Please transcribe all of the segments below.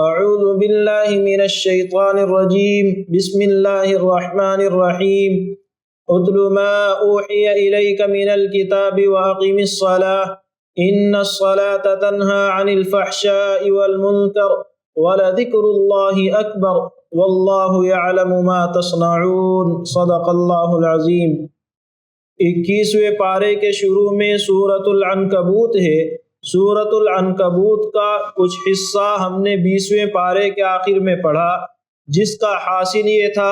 اعوذ باللہ من الشیطان الرجیم بسم اللہ الرحمن الرحیم اتل ما اوحی الیک من الکتاب واقم الصلاة ان الصلاة تنہی عن الفحشاء والمنکر ولذکر اللہ اکبر واللہ یعلم ما تصنعون صدق اللہ العظیم۔ 21ویں پارے کے شروع میں سورۃ العنکبوت ہے۔ سورۃ العنکبوت کا کچھ حصہ ہم نے 20ویں پارے کے آخر میں پڑھا، جس کا حاصل یہ تھا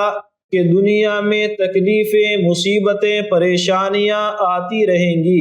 کہ دنیا میں تکلیفیں، مصیبتیں، پریشانیاں آتی رہیں گی،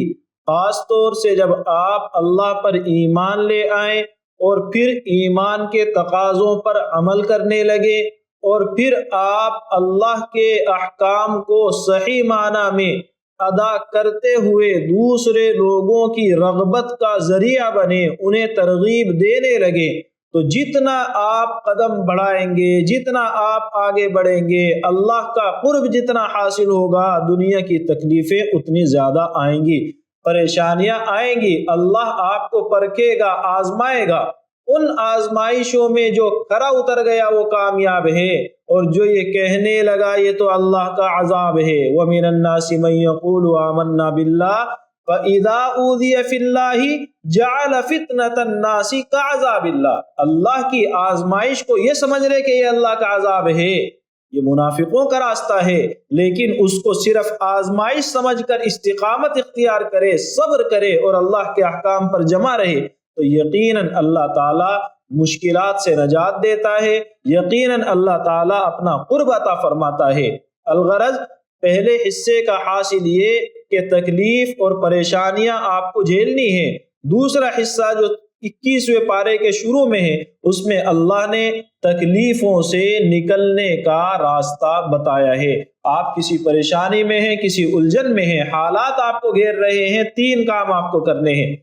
خاص طور سے جب آپ اللہ پر ایمان لے آئیں اور پھر ایمان کے تقاضوں پر عمل کرنے لگے اور پھر آپ اللہ کے احکام کو صحیح معنی میں ادا کرتے ہوئے دوسرے لوگوں کی رغبت کا ذریعہ بنے، انہیں ترغیب دینے لگے، تو جتنا آپ قدم بڑھائیں گے، جتنا آپ آگے بڑھیں گے، اللہ کا قرب جتنا حاصل ہوگا، دنیا کی تکلیفیں اتنی زیادہ آئیں گی، پریشانیاں آئیں گی، اللہ آپ کو پرکھے گا، آزمائے گا۔ ان آزمائشوں میں جو کھرا اتر گیا وہ کامیاب ہے، اور جو یہ کہنے لگا یہ تو اللہ کا عذاب ہے۔ وَمِنَ النَّاسِ مَن يَقُولُ آمَنَّا بِاللَّهِ فَإِذَا أُوذِيَ فِي اللَّهِ جَعَلَ فِتْنَةَ النَّاسِ كَعَذَابِ اللَّهِ۔ اللہ کی آزمائش کو یہ سمجھ رہے کہ یہ اللہ کا عذاب ہے، یہ منافقوں کا راستہ ہے، لیکن اس کو صرف آزمائش سمجھ کر استقامت اختیار کرے، صبر کرے اور اللہ کے احکام پر جمع رہے تو یقیناً اللہ تعالیٰ مشکلات سے نجات دیتا ہے، یقیناً اللہ تعالیٰ اپنا قرب عطا فرماتا ہے۔ الغرض پہلے حصے کا حاصل یہ کہ تکلیف اور پریشانیاں آپ کو جھیلنی ہیں۔ دوسرا حصہ جو 21ویں پارے کے شروع میں ہے، اس میں اللہ نے تکلیفوں سے نکلنے کا راستہ بتایا ہے۔ آپ کسی پریشانی میں ہیں، کسی الجھن میں ہیں، حالات آپ کو گھیر رہے ہیں، 3 کام آپ کو کرنے ہیں۔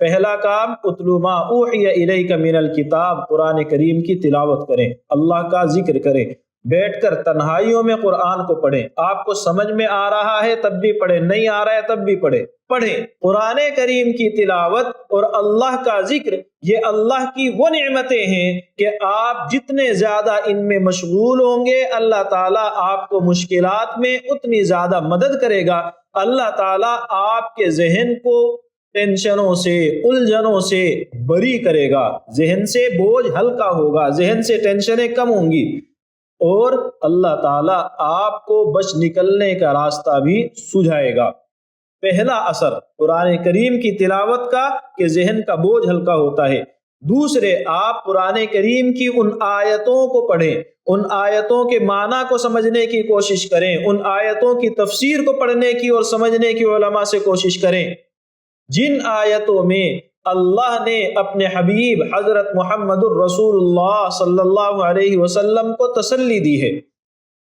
پہلا کام اتل ما اوحی الیک من الکتاب، قرآن کریم کی تلاوت کریں، اللہ کا ذکر کریں، بیٹھ کر تنہائیوں میں قرآن کو پڑھیں۔ آپ کو سمجھ میں آ رہا ہے تب بھی پڑھیں، نہیں آ رہا ہے تب بھی پڑھیں۔ قرآن کریم کی تلاوت اور اللہ کا ذکر یہ اللہ کی وہ نعمتیں ہیں کہ آپ جتنے زیادہ ان میں مشغول ہوں گے، اللہ تعالیٰ آپ کو مشکلات میں اتنی زیادہ مدد کرے گا۔ اللہ تعالیٰ آپ کے ذہن کو ٹینشنوں سے، الجھنوں سے بری کرے گا، ذہن سے بوجھ ہلکا ہوگا، ذہن سے ٹینشنیں کم ہوں گی، اور اللہ تعالیٰ آپ کو بچ نکلنے کا راستہ بھی سجھائے گا۔ پہلا اثر قرآن کریم کی تلاوت کا کہ ذہن کا بوجھ ہلکا ہوتا ہے۔ دوسرے، آپ قرآن کریم کی ان آیتوں کو پڑھیں، ان آیتوں کے معنی کو سمجھنے کی کوشش کریں، ان آیتوں کی تفسیر کو پڑھنے کی اور سمجھنے کی علماء سے کوشش کریں، جن آیتوں میں اللہ نے اپنے حبیب حضرت محمد الرسول اللہ صلی اللہ علیہ وسلم کو تسلی دی ہے۔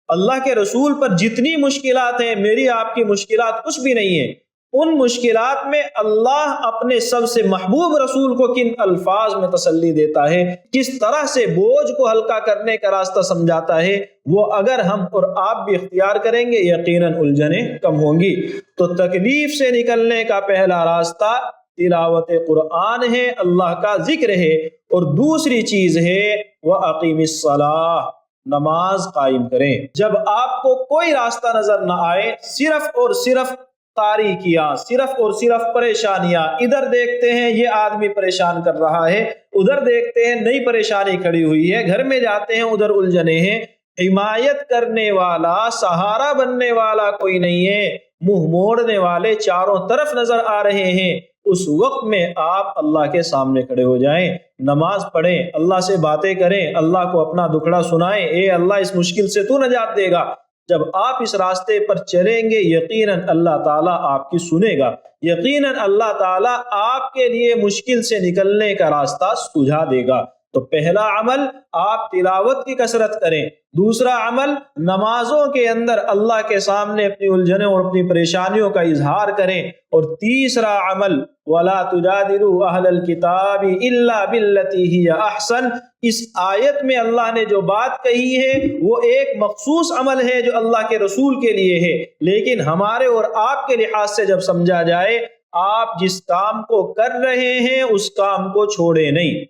اللہ کے رسول پر جتنی مشکلات ہیں، میری آپ کی مشکلات کچھ بھی نہیں ہیں۔ ان مشکلات میں اللہ اپنے سب سے محبوب رسول کو کن الفاظ میں تسلی دیتا ہے، کس طرح سے بوجھ کو ہلکا کرنے کا راستہ سمجھاتا ہے، وہ اگر ہم اور آپ بھی اختیار کریں گے یقیناً الجھنیں کم ہوں گی۔ تو تکلیف سے نکلنے کا پہلا راستہ تلاوت قرآن ہے، اللہ کا ذکر ہے، اور دوسری چیز ہے وَأَقِمِ الصَّلَاةَ، نماز قائم کریں۔ جب آپ کو کوئی راستہ نظر نہ آئے، صرف اور صرف تاریکیاں، صرف اور صرف پریشانیاں، ادھر دیکھتے ہیں یہ آدمی پریشان کر رہا ہے، ادھر دیکھتے ہیں نئی پریشانی کھڑی ہوئی ہے، گھر میں جاتے ہیں ادھر الجھنے ہیں، حمایت کرنے والا، سہارا بننے والا کوئی نہیں ہے، منہ موڑنے والے چاروں طرف نظر آ رہے ہیں، اس وقت میں آپ اللہ کے سامنے کھڑے ہو جائیں، نماز پڑھیں، اللہ سے باتیں کریں، اللہ کو اپنا دکھڑا سنائیں، اے اللہ اس مشکل سے تو نجات دے گا۔ جب آپ اس راستے پر چلیں گے یقیناً اللہ تعالیٰ آپ کی سنے گا، یقیناً اللہ تعالیٰ آپ کے لیے مشکل سے نکلنے کا راستہ سجھا دے گا۔ تو پہلا عمل آپ تلاوت کی کثرت کریں، دوسرا عمل نمازوں کے اندر اللہ کے سامنے اپنی الجھنوں اور اپنی پریشانیوں کا اظہار کریں، اور تیسرا عمل وَلَا تُجَادِلُوا أَهْلَ الْكِتَابِ إِلَّا بِالَّتِي هِيَ أَحْسَنُ۔ اس آیت میں اللہ نے جو بات کہی ہے وہ ایک مخصوص عمل ہے جو اللہ کے رسول کے لیے ہے، لیکن ہمارے اور آپ کے لحاظ سے جب سمجھا جائے، آپ جس کام کو کر رہے ہیں اس کام کو چھوڑے نہیں۔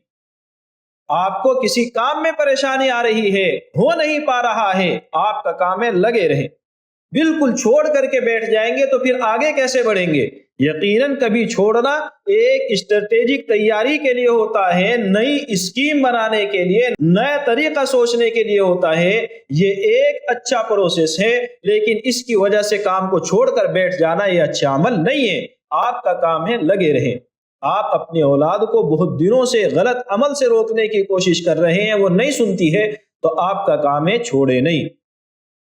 آپ کو کسی کام میں پریشانی آ رہی ہے، ہو نہیں پا رہا ہے، آپ کا کام ہے لگے رہیں۔ بالکل چھوڑ کر کے بیٹھ جائیں گے تو پھر آگے کیسے بڑھیں گے؟ یقیناً کبھی چھوڑنا ایک اسٹریٹجک تیاری کے لیے ہوتا ہے، نئی اسکیم بنانے کے لیے، نیا طریقہ سوچنے کے لیے ہوتا ہے۔ یہ ایک اچھا پروسیس ہے، لیکن اس کی وجہ سے کام کو چھوڑ کر بیٹھ جانا یہ اچھا عمل نہیں ہے۔ آپ کا کام ہے لگے رہیں۔ آپ اپنی اولاد کو بہت دنوں سے غلط عمل سے روکنے کی کوشش کر رہے ہیں، وہ نہیں سنتی ہے، تو آپ کا کام ہے چھوڑے نہیں۔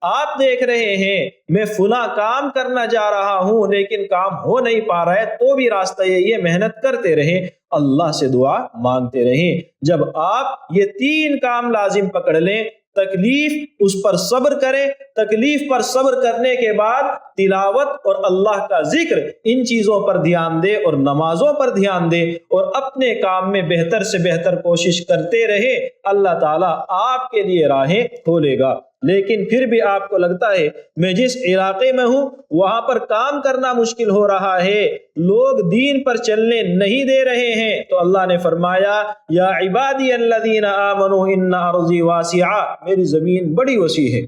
آپ دیکھ رہے ہیں میں فلاں کام کرنا جا رہا ہوں لیکن کام ہو نہیں پا رہا ہے، تو بھی راستہ یہی ہے، محنت کرتے رہیں، اللہ سے دعا مانگتے رہیں۔ جب آپ یہ 3 کام لازم پکڑ لیں، تکلیف اس پر صبر کریں، تکلیف پر صبر کرنے کے بعد تلاوت اور اللہ کا ذکر، ان چیزوں پر دھیان دیں اور نمازوں پر دھیان دیں اور اپنے کام میں بہتر سے بہتر کوشش کرتے رہے، اللہ تعالیٰ آپ کے لیے راہیں کھولے گا۔ لیکن پھر بھی آپ کو لگتا ہے میں جس علاقے میں ہوں وہاں پر کام کرنا مشکل ہو رہا ہے، لوگ دین پر چلنے نہیں دے رہے ہیں، تو اللہ نے فرمایا یا عبادی الذین آمنوا ان ارضی واسعہ، میری زمین بڑی وسیع ہے،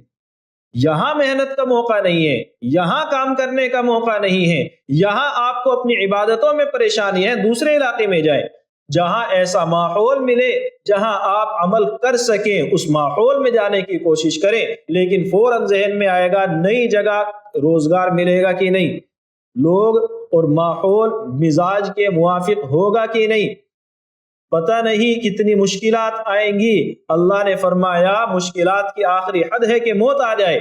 یہاں محنت کا موقع نہیں ہے، یہاں کام کرنے کا موقع نہیں ہے، یہاں آپ کو اپنی عبادتوں میں پریشانی ہے، دوسرے علاقے میں جائیں جہاں ایسا ماحول ملے جہاں آپ عمل کر سکیں، اس ماحول میں جانے کی کوشش کریں۔ لیکن فوراً ذہن میں آئے گا نئی جگہ روزگار ملے گا کہ نہیں، لوگ اور ماحول مزاج کے موافق ہوگا کہ نہیں، پتہ نہیں کتنی مشکلات آئیں گی۔ اللہ نے فرمایا مشکلات کی آخری حد ہے کہ موت آ جائے،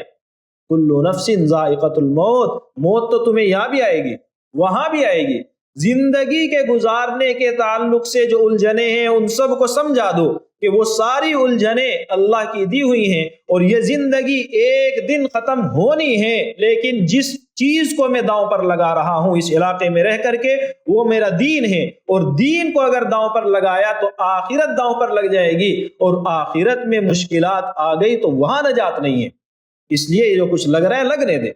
کل نفس ذائقۃ الموت، موت تو تمہیں یہاں بھی آئے گی وہاں بھی آئے گی۔ زندگی کے گزارنے کے تعلق سے جو الجھنیں ہیں ان سب کو سمجھا دو کہ وہ ساری الجھنیں اللہ کی دی ہوئی ہیں، اور یہ زندگی ایک دن ختم ہونی ہے، لیکن جس چیز کو میں داؤں پر لگا رہا ہوں اس علاقے میں رہ کر کے وہ میرا دین ہے، اور دین کو اگر داؤں پر لگایا تو آخرت داؤں پر لگ جائے گی، اور آخرت میں مشکلات آ گئی تو وہاں نجات نہیں ہے۔ اس لیے جو کچھ لگ رہا ہے لگنے دے،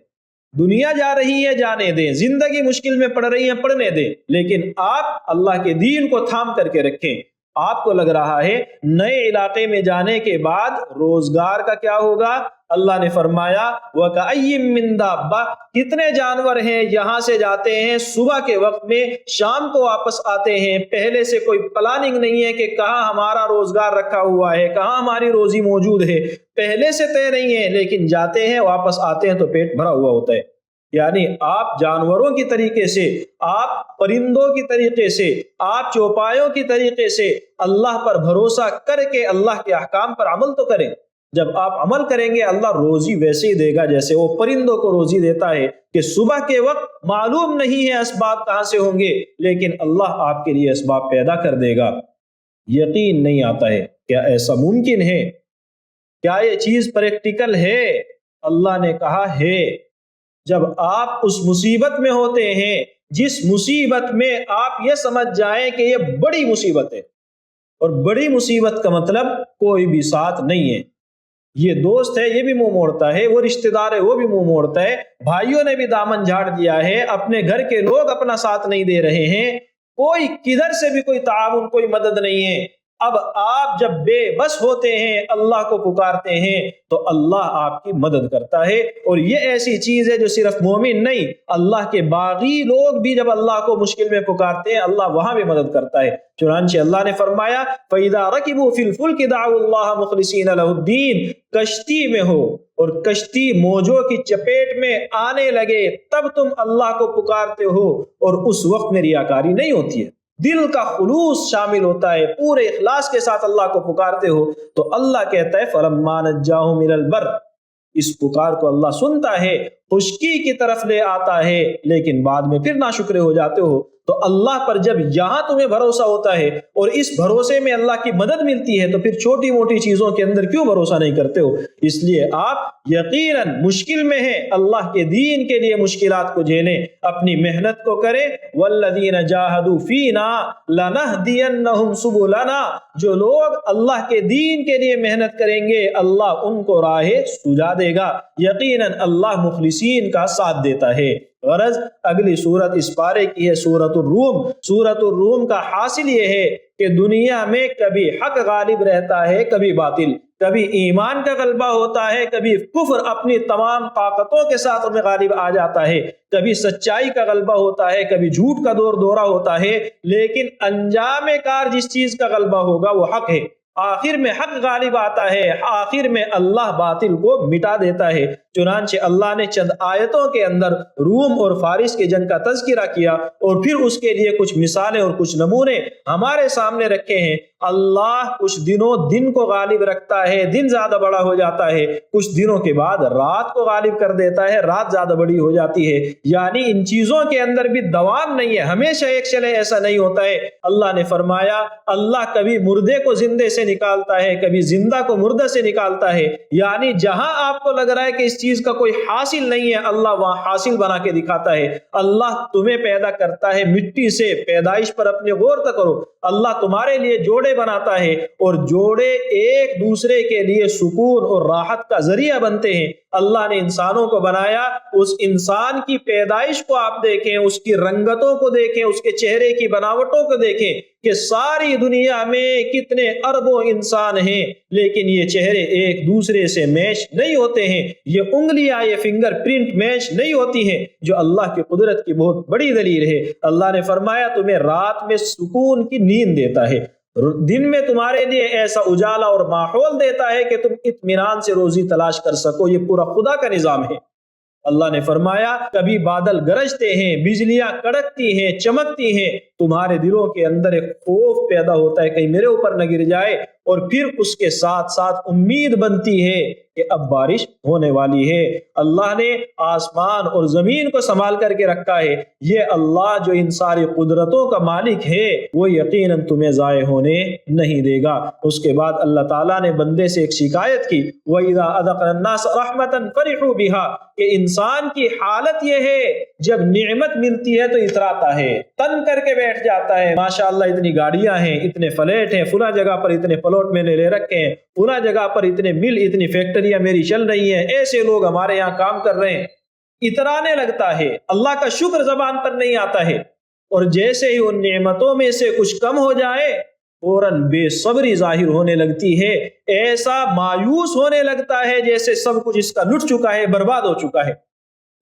دنیا جا رہی ہے جانے دیں، زندگی مشکل میں پڑ رہی ہے پڑنے دیں، لیکن آپ اللہ کے دین کو تھام کر کے رکھیں۔ آپ کو لگ رہا ہے نئے علاقے میں جانے کے بعد روزگار کا کیا ہوگا؟ اللہ نے فرمایا وَكَأَيٍّ مِّن دَابَّةٍ، کتنے جانور ہیں یہاں سے جاتے ہیں صبح کے وقت میں، شام کو واپس آتے ہیں، پہلے سے کوئی پلاننگ نہیں ہے کہ کہاں ہمارا روزگار رکھا ہوا ہے، کہاں ہماری روزی موجود ہے، پہلے سے طے نہیں ہے، لیکن جاتے ہیں واپس آتے ہیں تو پیٹ بھرا ہوا ہوتا ہے۔ یعنی آپ جانوروں کی طریقے سے، آپ پرندوں کی طریقے سے، آپ چوپایوں کی طریقے سے اللہ پر بھروسہ کر کے اللہ کے احکام پر عمل تو کریں۔ جب آپ عمل کریں گے اللہ روزی ویسے ہی دے گا جیسے وہ پرندوں کو روزی دیتا ہے، کہ صبح کے وقت معلوم نہیں ہے اسباب کہاں سے ہوں گے، لیکن اللہ آپ کے لیے اسباب پیدا کر دے گا۔ یقین نہیں آتا ہے کیا ایسا ممکن ہے؟ کیا یہ چیز پریکٹیکل ہے؟ اللہ نے کہا ہے۔ جب آپ اس مصیبت میں ہوتے ہیں جس مصیبت میں آپ یہ سمجھ جائیں کہ یہ بڑی مصیبت ہے، اور بڑی مصیبت کا مطلب کوئی بھی ساتھ نہیں ہے، یہ دوست ہے یہ بھی منہ موڑتا ہے، وہ رشتہ دار ہے وہ بھی منہ موڑتا ہے، بھائیوں نے بھی دامن جھاڑ دیا ہے، اپنے گھر کے لوگ اپنا ساتھ نہیں دے رہے ہیں، کوئی کدھر سے بھی کوئی تعاون کوئی مدد نہیں ہے۔ اب آپ جب بے بس ہوتے ہیں اللہ کو پکارتے ہیں تو اللہ آپ کی مدد کرتا ہے، اور یہ ایسی چیز ہے جو صرف مومن نہیں، اللہ کے باغی لوگ بھی جب اللہ کو مشکل میں پکارتے ہیں اللہ وہاں بھی مدد کرتا ہے۔ چنانچہ اللہ نے فرمایا فَإِذَا رَكِبُوا فِي الْفُلْكِ دَعَوُا اللَّهَ مُخْلِصِينَ لَهُ الدِّينَ، کشتی میں ہو اور کشتی موجوں کی چپیٹ میں آنے لگے تب تم اللہ کو پکارتے ہو، اور اس وقت میں ریاکاری نہیں ہوتی ہے، دل کا خلوص شامل ہوتا ہے، پورے اخلاص کے ساتھ اللہ کو پکارتے ہو، تو اللہ کہتا ہے فَلَمَّا نَجَّاهُمْ إِلَى الْبَرِّ، اس پکار کو اللہ سنتا ہے، خشکی کی طرف لے آتا ہے، لیکن بعد میں پھر ناشکرے ہو جاتے ہو۔ تو اللہ پر جب یہاں تمہیں بھروسہ ہوتا ہے اور اس بھروسے میں اللہ کی مدد ملتی ہے تو پھر چھوٹی موٹی چیزوں کے اندر کیوں بھروسہ نہیں کرتے ہو؟ اس لیے آپ یقیناً مشکل میں ہیں، اللہ کے دین کے لیے مشکلات کو جھیلیں، اپنی محنت کو کریں۔ وَالَّذِينَ جَاهَدُوا فِينَا لَنَهْدِيَنَّهُمْ سُبُلَنَا، جو لوگ اللہ کے دین کے لیے محنت کریں گے اللہ ان کو راہ سجا دے گا۔ یقیناً اللہ مخلصین کا ساتھ دیتا ہے۔ غرض اگلی صورت اس پارے کی ہے سورۃ الروم۔ سورۃ الروم کا حاصل یہ ہے کہ دنیا میں کبھی حق غالب رہتا ہے کبھی باطل، کبھی ایمان کا غلبہ ہوتا ہے، کبھی کفر اپنی تمام طاقتوں کے ساتھ میں غالب آ جاتا ہے، کبھی سچائی کا غلبہ ہوتا ہے، کبھی جھوٹ کا دورہ ہوتا ہے، لیکن انجام کار جس چیز کا غلبہ ہوگا وہ حق ہے۔ آخر میں حق غالب آتا ہے، آخر میں اللہ باطل کو مٹا دیتا ہے۔ چنانچہ اللہ نے چند آیتوں کے اندر روم اور فارس کے جنگ کا تذکرہ کیا اور پھر اس کے لیے کچھ مثالیں اور کچھ نمونے ہمارے سامنے رکھے ہیں۔ اللہ کچھ دنوں دن کو غالب رکھتا ہے، دن زیادہ بڑا ہو جاتا ہے، کچھ دنوں کے بعد رات کو غالب کر دیتا ہے، رات زیادہ بڑی ہو جاتی ہے۔ یعنی ان چیزوں کے اندر بھی دوام نہیں ہے، ہمیشہ ایک چلے ایسا نہیں ہوتا ہے۔ اللہ نے فرمایا اللہ کبھی مردے کو زندے سے نکالتا ہے، کبھی زندہ کو مردہ سے نکالتا ہے۔ یعنی جہاں آپ کو لگ رہا ہے کہ اس چیز کا کوئی حاصل نہیں ہے، اللہ وہاں حاصل بنا کے دکھاتا ہے۔ اللہ تمہیں پیدا کرتا ہے مٹی سے، پیدائش پر اپنے غور تک کرو۔ اللہ تمہارے لیے جوڑے بناتا ہے اور جوڑے ایک دوسرے کے لیے سکون اور راحت کا ذریعہ بنتے ہیں۔ اللہ نے انسانوں کو بنایا، اس انسان کی پیدائش کو آپ دیکھیں، اس کی رنگتوں کو دیکھیں، اس کے چہرے کی بناوٹوں کو دیکھیں کہ ساری دنیا میں کتنے اربوں انسان ہیں، لیکن یہ چہرے ایک دوسرے سے میچ نہیں ہوتے ہیں، یہ انگلیاں، یہ فنگر پرنٹ میچ نہیں ہوتی ہیں، جو اللہ کی قدرت کی بہت بڑی دلیل ہے۔ اللہ نے فرمایا تمہیں رات میں سکون کی نیند دیتا ہے، دن میں تمہارے لیے ایسا اجالا اور ماحول دیتا ہے کہ تم اطمینان سے روزی تلاش کر سکو۔ یہ پورا خدا کا نظام ہے۔ اللہ نے فرمایا کبھی بادل گرجتے ہیں، بجلیاں کڑکتی ہیں، چمکتی ہیں، تمہارے دلوں کے اندر ایک خوف پیدا ہوتا ہے کہیں میرے اوپر نہ گر جائے، اور پھر اس کے ساتھ ساتھ امید بنتی ہے کہ اب بارش ہونے والی ہے۔ اللہ نے آسمان اور زمین کو سنبھال کر کے رکھا ہے۔ یہ اللہ جو ان ساری قدرتوں کا مالک ہے وہ یقیناً تمہیں ضائع ہونے نہیں دے گا۔ اس کے بعد اللہ تعالیٰ نے بندے سے ایک شکایت کی، وَإِذَا أَذَقْنَا النَّاسَ رَحْمَةً فَرِحُوا بِهَا، کہ انسان کی حالت یہ ہے جب نعمت ملتی ہے تو اتراتا ہے، تن کر کے بیٹھ جاتا ہے، ماشاءاللہ اتنی گاڑیاں ہیں، اتنے فلیٹ ہیں، فلاں جگہ پر اتنے پلاٹ میں نے لے رکھے ہیں، فلاں جگہ پر اتنے مل، اتنی فیکٹریاں میری چل رہی ہیں، ایسے لوگ ہمارے یہاں کام کر رہے ہیں، اترانے لگتا ہے، اللہ کا شکر زبان پر نہیں آتا ہے، اور جیسے ہی ان نعمتوں میں سے کچھ کم ہو جائے فوراً بے صبری ظاہر ہونے لگتی ہے، ایسا مایوس ہونے لگتا ہے جیسے سب کچھ اس کا لٹ چکا ہے، برباد ہو چکا ہے۔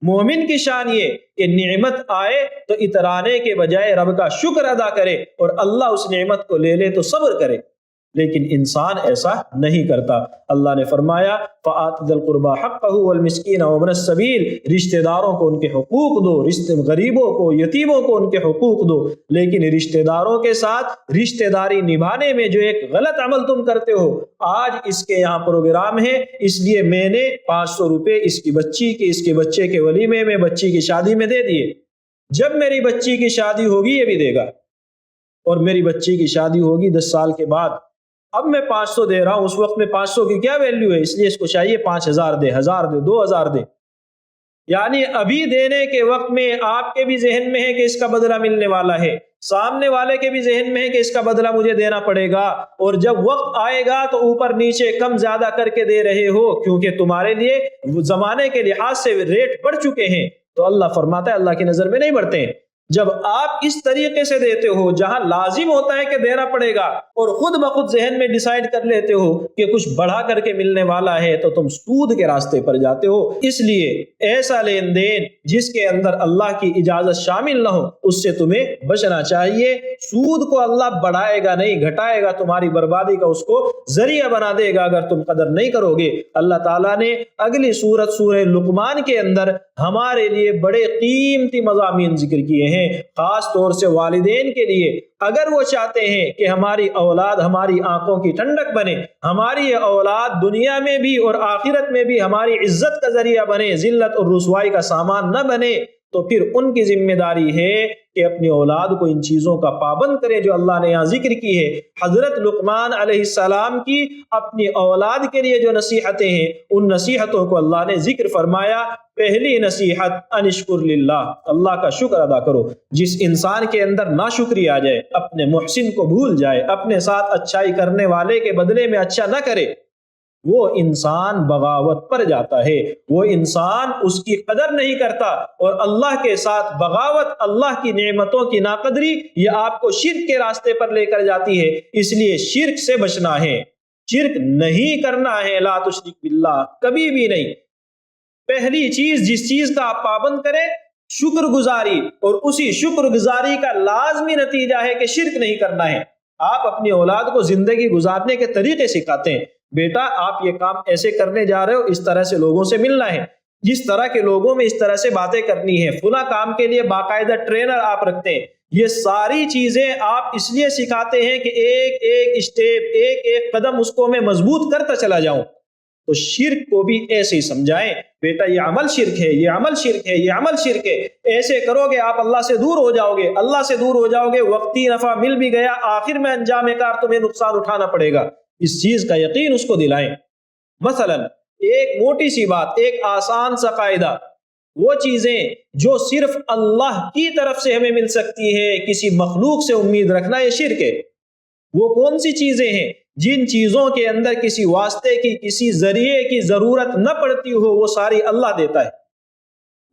مومن کی شان یہ کہ نعمت آئے تو اترانے کے بجائے رب کا شکر ادا کرے، اور اللہ اس نعمت کو لے لے تو صبر کرے، لیکن انسان ایسا نہیں کرتا۔ اللہ نے فرمایا فَآتِ ذِی الْقُرْبَى حَقَّهُ وَالْمِسْكِينَ وَابْنَ السَّبِيلِ، رشتہ داروں کو ان کے حقوق دو، غریبوں کو، یتیموں کو ان کے حقوق دو، لیکن رشتہ داروں کے ساتھ رشتہ داری نبھانے میں جو ایک غلط عمل تم کرتے ہو، آج اس کے یہاں پروگرام ہے اس لیے میں نے 500 روپے اس کی بچی کے، اس کے بچے کے ولیمے میں، بچی کی شادی میں دے دیے، جب میری بچی کی شادی ہوگی یہ بھی دے گا، اور میری بچی کی شادی ہوگی 10 سال کے بعد، اب میں 500 دے رہا ہوں، اس وقت میں 500 کی کیا ویلیو ہے، اس لیے اس کو چاہیے 5000 دے، 1000 دے، 2000 دے۔ یعنی ابھی دینے کے وقت میں آپ کے بھی ذہن میں ہے کہ اس کا بدلہ ملنے والا ہے، سامنے والے کے بھی ذہن میں ہے کہ اس کا بدلہ مجھے دینا پڑے گا، اور جب وقت آئے گا تو اوپر نیچے کم زیادہ کر کے دے رہے ہو، کیونکہ تمہارے لیے زمانے کے لحاظ سے ریٹ بڑھ چکے ہیں۔ تو اللہ فرماتا ہے اللہ کی نظر میں نہیں بڑھتے ہیں۔ جب آپ اس طریقے سے دیتے ہو جہاں لازم ہوتا ہے کہ دینا پڑے گا، اور خود بخود ذہن میں ڈیسائیڈ کر لیتے ہو کہ کچھ بڑھا کر کے ملنے والا ہے، تو تم سود کے راستے پر جاتے ہو۔ اس لیے ایسا لین دین جس کے اندر اللہ کی اجازت شامل نہ ہو اس سے تمہیں بچنا چاہیے۔ سود کو اللہ بڑھائے گا نہیں، گھٹائے گا، تمہاری بربادی کا اس کو ذریعہ بنا دے گا اگر تم قدر نہیں کرو گے۔ اللہ تعالیٰ نے اگلی سورت سورہ لقمان کے اندر ہمارے لیے بڑے قیمتی مضامین ذکر کیے ہیں، خاص طور سے والدین کے لیے۔ اگر وہ چاہتے ہیں کہ ہماری اولاد ہماری آنکھوں کی ٹھنڈک بنے، ہماری اولاد دنیا میں بھی اور آخرت میں بھی ہماری عزت کا ذریعہ بنے، ذلت اور رسوائی کا سامان نہ بنے، تو پھر ان کی ذمہ داری ہے کہ اپنی اولاد کو ان چیزوں کا پابند کرے جو اللہ نے یہاں ذکر کی ہے۔ حضرت لقمان علیہ السلام کی اپنی اولاد کے لیے جو نصیحتیں ہیں، ان نصیحتوں کو اللہ نے ذکر فرمایا۔ پہلی نصیحت انشکر للہ، اللہ کا شکر ادا کرو۔ جس انسان کے اندر ناشکری آ جائے، اپنے محسن کو بھول جائے، اپنے ساتھ اچھائی کرنے والے کے بدلے میں اچھا نہ کرے، وہ انسان بغاوت پر جاتا ہے، وہ انسان اس کی قدر نہیں کرتا، اور اللہ کے ساتھ بغاوت، اللہ کی نعمتوں کی ناقدری، یہ آپ کو شرک کے راستے پر لے کر جاتی ہے۔ اس لیے شرک سے بچنا ہے، شرک نہیں کرنا ہے، لا تشرک باللہ، کبھی بھی نہیں۔ پہلی چیز جس چیز کا آپ پابند کریں، شکر گزاری، اور اسی شکر گزاری کا لازمی نتیجہ ہے کہ شرک نہیں کرنا ہے۔ آپ اپنی اولاد کو زندگی گزارنے کے طریقے سکھاتے ہیں، بیٹا آپ یہ کام ایسے کرنے جا رہے ہو، اس طرح سے لوگوں سے ملنا ہے، جس طرح کے لوگوں میں اس طرح سے باتیں کرنی ہے، فلاں کام کے لیے باقاعدہ ٹرینر آپ رکھتے ہیں۔ یہ ساری چیزیں آپ اس لیے سکھاتے ہیں کہ ایک ایک اسٹیپ، ایک ایک قدم اس کو میں مضبوط کرتا چلا جاؤں۔ تو شرک کو بھی ایسے ہی سمجھائیں، بیٹا یہ عمل شرک ہے، یہ عمل شرک ہے، یہ عمل شرک ہے، ایسے کرو گے آپ اللہ سے دور ہو جاؤ گے، اللہ سے دور ہو جاؤ گے، وقتی نفع مل بھی گیا، آخر میں انجام کار تمہیں نقصان اٹھانا پڑے گا۔ اس چیز کا یقین اس کو دلائیں۔ مثلا ایک موٹی سی بات، ایک آسان سا قاعدہ، وہ چیزیں جو صرف اللہ کی طرف سے ہمیں مل سکتی ہے، کسی مخلوق سے امید رکھنا یہ شرک ہے۔ وہ کون سی چیزیں ہیں؟ جن چیزوں کے اندر کسی واسطے کی، کسی ذریعے کی ضرورت نہ پڑتی ہو، وہ ساری اللہ دیتا ہے۔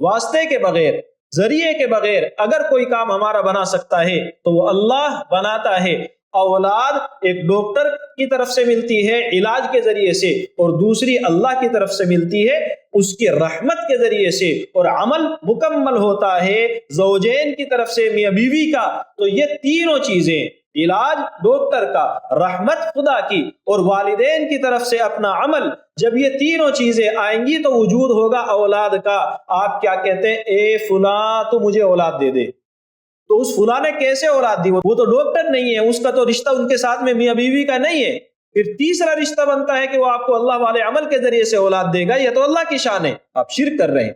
واسطے کے بغیر، ذریعے کے بغیر اگر کوئی کام ہمارا بنا سکتا ہے تو وہ اللہ بناتا ہے۔ اولاد ایک ڈاکٹر کی طرف سے ملتی ہے علاج کے ذریعے سے، اور دوسری اللہ کی طرف سے ملتی ہے اس کی رحمت کے ذریعے سے، اور عمل مکمل ہوتا ہے زوجین کی طرف سے، میاں بیوی کا۔ تو یہ تینوں چیزیں، علاج ڈاکٹر کا، رحمت خدا کی، اور والدین کی طرف سے اپنا عمل، جب یہ تینوں چیزیں آئیں گی تو وجود ہوگا اولاد کا۔ آپ کیا کہتے ہیں؟ اے فلاں تو مجھے اولاد دے دے، تو اس فلاں نے کیسے اولاد دی؟ وہ تو ڈاکٹر نہیں ہے، اس کا تو رشتہ ان کے ساتھ میں میاں بیوی کا نہیں ہے۔ پھر تیسرا رشتہ بنتا ہے کہ وہ آپ کو اللہ والے عمل کے ذریعے سے اولاد دے گا، یہ تو اللہ کی شان ہے، آپ شرک کر رہے ہیں۔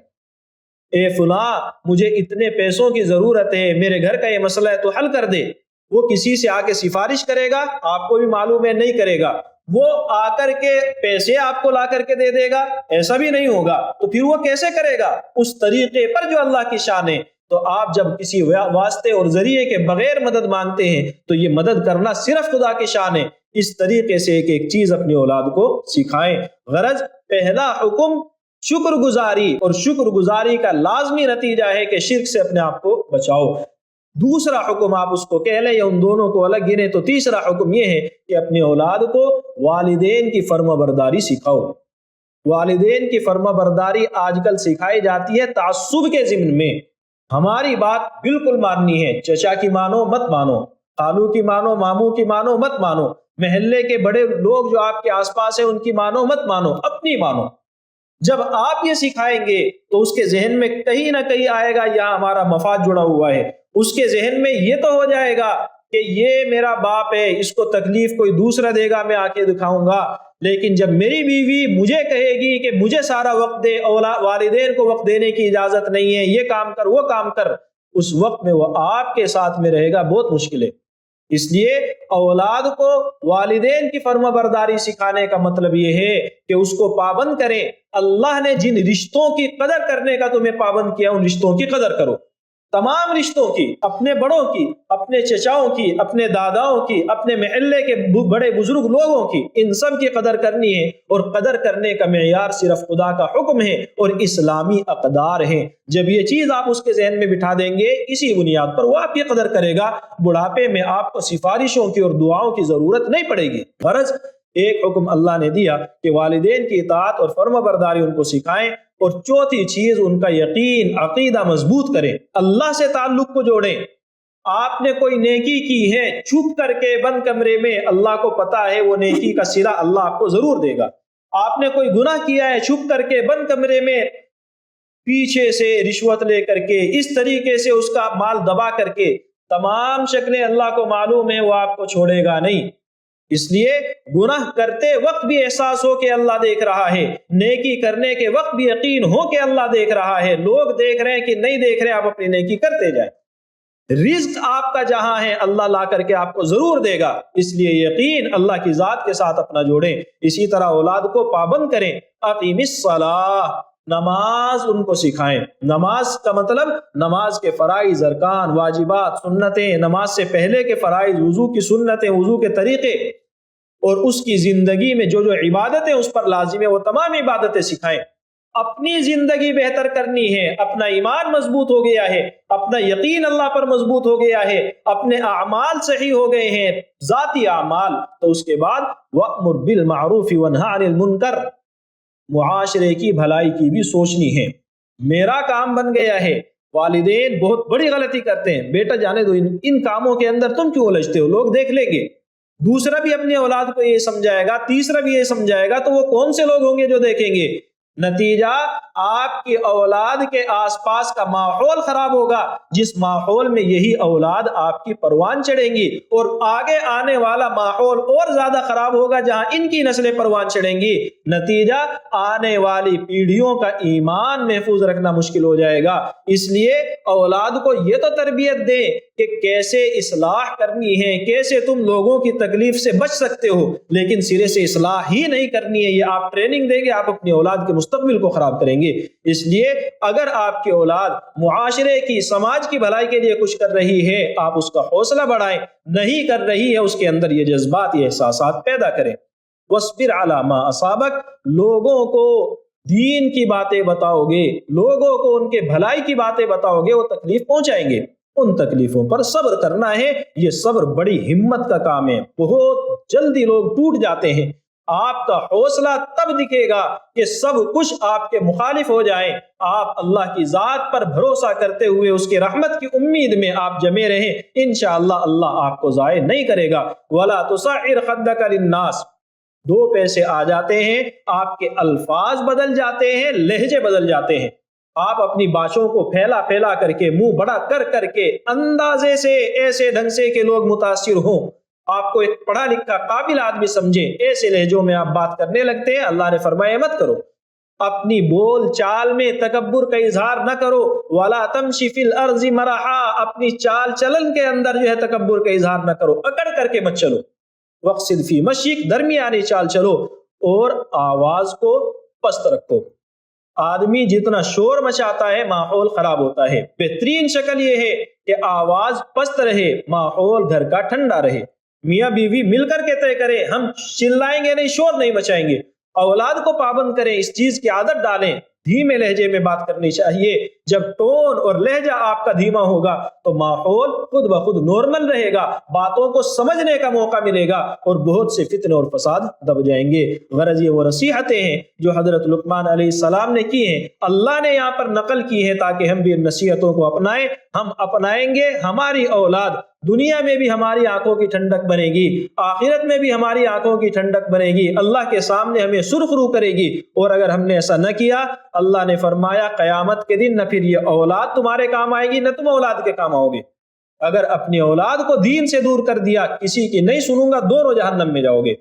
اے فلاں مجھے اتنے پیسوں کی ضرورت ہے، میرے گھر کا یہ مسئلہ ہے تو حل کر دے۔ وہ کسی سے آ کے سفارش کرے گا، آپ کو بھی معلوم ہے نہیں کرے گا، وہ آ کر کے پیسے آپ کو لا کر کے دے دے گا، ایسا بھی نہیں ہوگا۔ تو پھر وہ کیسے کرے گا؟ اس طریقے پر جو اللہ کی شان ہے۔ تو آپ جب کسی واسطے اور ذریعے کے بغیر مدد مانگتے ہیں تو یہ مدد کرنا صرف خدا کی شان ہے۔ اس طریقے سے ایک ایک چیز اپنی اولاد کو سکھائیں۔ غرض پہلا حکم شکر گزاری، اور شکر گزاری کا لازمی نتیجہ ہے کہ شرک سے اپنے آپ کو بچاؤ۔ دوسرا حکم آپ اس کو کہہ لیں یا ان دونوں کو الگ گنے تو تیسرا حکم یہ ہے کہ اپنی اولاد کو والدین کی فرما برداری سکھاؤ۔ والدین کی فرما برداری آج کل سکھائی جاتی ہے تعصب کے ضمن میں۔ ہماری بات بالکل ماننی ہے، چچا کی مانو مت مانو، خالو کی مانو، ماموں کی مانو مت مانو، محلے کے بڑے لوگ جو آپ کے آس پاس ہیں ان کی مانو مت مانو، اپنی مانو۔ جب آپ یہ سکھائیں گے تو اس کے ذہن میں کہیں نہ کہیں آئے گا یہاں ہمارا مفاد جڑا ہوا ہے، اس کے ذہن میں یہ تو ہو جائے گا کہ یہ میرا باپ ہے، اس کو تکلیف کوئی دوسرا دے گا میں آ کے دکھاؤں گا۔ لیکن جب میری بیوی مجھے کہے گی کہ مجھے سارا وقت دے، والدین کو وقت دینے کی اجازت نہیں ہے، یہ کام کر وہ کام کر، اس وقت میں وہ آپ کے ساتھ میں رہے گا، بہت مشکل ہے۔ اس لیے اولاد کو والدین کی فرما برداری سکھانے کا مطلب یہ ہے کہ اس کو پابند کریں۔ اللہ نے جن رشتوں کی قدر کرنے کا تمہیں پابند کیا، ان رشتوں کی قدر کرو، تمام رشتوں کی، اپنے بڑوں کی، اپنے چچاؤں کی، اپنے داداؤں کی، اپنے محلے کے بڑے بزرگ لوگوں کی، ان سب کی قدر کرنی ہے۔ اور قدر کرنے کا معیار صرف خدا کا حکم ہے اور اسلامی اقدار ہیں۔ جب یہ چیز آپ اس کے ذہن میں بٹھا دیں گے، اسی بنیاد پر وہ آپ کی قدر کرے گا۔ بڑھاپے میں آپ کو سفارشوں کی اور دعاؤں کی ضرورت نہیں پڑے گی۔ غرض ایک حکم اللہ نے دیا کہ والدین کی اطاعت اور فرما برداری ان کو سکھائیں، اور چوتھی چیز ان کا یقین، عقیدہ مضبوط کریں، اللہ سے تعلق کو جوڑیں۔ آپ نے کوئی نیکی کی ہے چھپ کر کے بند کمرے میں، اللہ کو پتا ہے وہ نیکی کا صلہ اللہ آپ کو ضرور دے گا۔ آپ نے کوئی گناہ کیا ہے چھپ کر کے بند کمرے میں، پیچھے سے رشوت لے کر کے، اس طریقے سے اس کا مال دبا کر کے، تمام شکلیں اللہ کو معلوم ہے، وہ آپ کو چھوڑے گا نہیں۔ اس لیے گناہ کرتے وقت بھی احساس ہو کہ اللہ دیکھ رہا ہے، نیکی کرنے کے وقت بھی یقین ہو کہ اللہ دیکھ رہا ہے۔ لوگ دیکھ رہے ہیں کہ نہیں دیکھ رہے، آپ اپنی نیکی کرتے جائیں۔ رزق آپ کا جہاں ہے اللہ لا کر کے آپ کو ضرور دے گا، اس لیے یقین اللہ کی ذات کے ساتھ اپنا جوڑیں۔ اسی طرح اولاد کو پابند کریں۔ اقیم الصلاۃ، نماز ان کو سکھائیں۔ نماز کا مطلب نماز کے فرائض، ارکان، واجبات، سنتیں، نماز سے پہلے کے فرائض، وضو کی سنتیں، وضو کے طریقے، اور اس کی زندگی میں جو عبادتیں اس پر لازم ہے وہ تمام عبادتیں سکھائیں۔ اپنی زندگی بہتر کرنی ہے، اپنا ایمان مضبوط ہو گیا ہے، اپنا یقین اللہ پر مضبوط ہو گیا ہے، اپنے اعمال صحیح ہو گئے ہیں، ذاتی اعمال، تو اس کے بعد وَأْمُرْ بِالْمَعْرُوفِ وَانْهَ عَنِ الْمُنْكَرِ، معاشرے کی بھلائی کی بھی سوچنی ہے۔ میرا کام بن گیا ہے، والدین بہت بڑی غلطی کرتے ہیں، بیٹا جانے دو، ان کاموں کے اندر تم کیوں الجھتے ہو، لوگ دیکھ لیں گے۔ دوسرا بھی اپنی اولاد کو یہ سمجھائے گا، تیسرا بھی یہ سمجھائے گا، تو وہ کون سے لوگ ہوں گے جو دیکھیں گے؟ نتیجہ آپ کی اولاد کے آس پاس کا ماحول خراب ہوگا، جس ماحول میں یہی اولاد آپ کی پروان چڑھیں گی، اور آگے آنے والا ماحول اور زیادہ خراب ہوگا جہاں ان کی نسلیں پروان چڑھیں گی۔ نتیجہ آنے والی پیڑھیوں کا ایمان محفوظ رکھنا مشکل ہو جائے گا۔ اس لیے اولاد کو یہ تو تربیت دیں کہ کیسے اصلاح کرنی ہے، کیسے تم لوگوں کی تکلیف سے بچ سکتے ہو، لیکن سرے سے اصلاح ہی نہیں کرنی ہے۔ یہ آپ ٹریننگ دیں گے، آپ اپنی اولاد کے مستقبل کو خراب کریں گے۔ اس لیے اگر آپ کی اولاد معاشرے کی، سماج کی بھلائی کے لیے کچھ کر رہی ہے، آپ اس کا حوصلہ بڑھائیں، نہیں کر رہی ہے اس کے اندر یہ جذبات، یہ احساسات پیدا کریں۔ وَاصْبِرْ عَلَىٰ مَا أَصَابَكَ، لوگوں کو دین کی باتیں بتاؤ گے، لوگوں کو ان کے بھلائی کی باتیں بتاؤ گے، وہ تکلیف پہنچائیں گے، ان تکلیفوں پر صبر کرنا ہے۔ یہ صبر بڑی ہمت کا کام ہے، بہت جلدی لوگ ٹوٹ جاتے ہیں۔ آپ کا حوصلہ تب دکھے گا کہ سب کچھ آپ کے مخالف ہو جائیں، آپ اللہ کی ذات پر بھروسہ کرتے ہوئے اس کی رحمت کی امید میں آپ جمے رہیں، انشاءاللہ اللہ آپ کو ضائع نہیں کرے گا۔ وَلَا تُصَعِّرْ خَدَّكَ لِلنَّاسِ، دو پیسے آ جاتے ہیں، آپ کے الفاظ بدل جاتے ہیں، لہجے بدل جاتے ہیں، آپ اپنی باتوں کو پھیلا پھیلا کر کے، منہ بڑا کر کر کے، اندازے سے ایسے ڈھنگ سے کہ لوگ متاثر ہوں، آپ کو ایک پڑھا لکھا قابل آدمی سمجھیں، ایسے لہجوں میں آپ بات کرنے لگتے ہیں۔ اللہ نے فرمایا مت کرو، اپنی بول چال میں تکبر کا اظہار نہ کرو۔ وَلَا تَمْشِ فِي الْأَرْضِ مَرَحًا، اپنی چال چلن کے اندر جو ہے تکبر کا اظہار نہ کرو، اکڑ کر کے مت چلو۔ وَاقْصِدْ فِي مَشْيِكَ، درمیانی چال چلو، اور آواز کو پست رکھو۔ آدمی جتنا شور مچاتا ہے ماحول خراب ہوتا ہے، بہترین شکل یہ ہے کہ آواز پست رہے، ماحول گھر کا ٹھنڈا رہے۔ میاں بیوی مل کر کے طے کریں، ہم چلائیں گے نہیں، شور نہیں مچائیں گے۔ اولاد کو پابند کریں، اس چیز کی عادت ڈالیں، دھیمے لہجے میں بات کرنی چاہیے۔ جب ٹون اور لہجہ آپ کا دھیما ہوگا تو ماحول خود بخود نارمل رہے گا، باتوں کو سمجھنے کا موقع ملے گا، اور بہت سے فتنے اور فساد دب جائیں گے۔ غرض یہ وہ نصیحتیں ہیں جو حضرت لقمان علیہ السلام نے کی ہیں، اللہ نے یہاں پر نقل کی ہے تاکہ ہم بھی ان نصیحتوں کو اپنائیں۔ ہم اپنائیں گے، ہماری اولاد دنیا میں بھی ہماری آنکھوں کی ٹھنڈک بنے گی، آخرت میں بھی ہماری آنکھوں کی ٹھنڈک بنے گی، اللہ کے سامنے ہمیں سرخ رو کرے گی۔ اور اگر ہم نے ایسا نہ کیا، اللہ نے فرمایا قیامت کے دن نہ پھر یہ اولاد تمہارے کام آئے گی، نہ تم اولاد کے کام آؤ گے۔ اگر اپنی اولاد کو دین سے دور کر دیا، کسی کی نہیں سنوں گا، دونوں جہنم میں جاؤ گے۔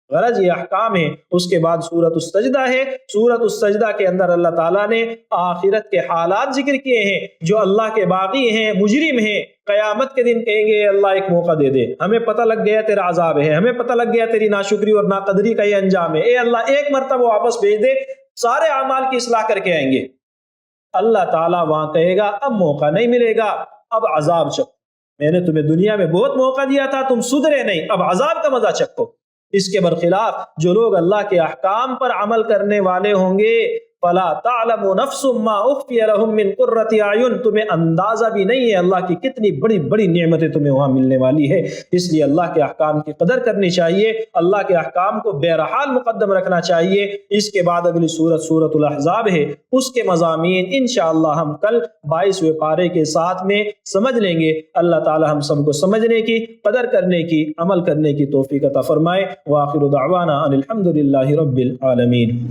غرض یہ احکام ہے۔ اس کے بعد سورۃ السجدہ ہے۔ سورۃ السجدہ کے اندر اللہ تعالیٰ نے آخرت کے حالات ذکر کیے ہیں، جو اللہ کے باغی ہیں، مجرم ہیں، قیامت کے دن کہیں گے اللہ ایک موقع دے دے، ہمیں پتہ لگ گیا تیرا عذاب ہے، ہمیں پتہ لگ گیا تیری ناشکری اور ناقدری کا یہ انجام ہے، اے اللہ ایک مرتبہ واپس بھیج دے، سارے اعمال کی اصلاح کر کے آئیں گے۔ اللہ تعالیٰ وہاں کہے گا اب موقع نہیں ملے گا، اب عذاب چکھو، میں نے تمہیں دنیا میں بہت موقع دیا تھا، تم سدھرے نہیں، اب عذاب کا مزہ چکھو۔ اس کے برخلاف جو لوگ اللہ کے احکام پر عمل کرنے والے ہوں گے، فَلَا تَعْلَمُ نَفْسٌ مَّا أُخْفِيَ لَهُم مِّن قُرَّةِ أَعْيُن، تمہیں اندازہ بھی نہیں ہے اللہ کی کتنی بڑی بڑی نعمتیں تمہیں وہاں ملنے والی ہے۔ اس لیے اللہ کے احکام کی قدر کرنی چاہیے، اللہ کے احکام کو بہرحال مقدم رکھنا چاہیے۔ اس کے بعد اگلی سورۃ الاحزاب ہے، اس کے مضامین انشاءاللہ ہم کل 22ویں پارے کے ساتھ میں سمجھ لیں گے۔ اللہ تعالی ہم سب کو سمجھنے کی، قدر کرنے کی، عمل کرنے کی توفیق عطا فرمائے۔ وآخر دعوانا ان الحمد للہ رب العالمین۔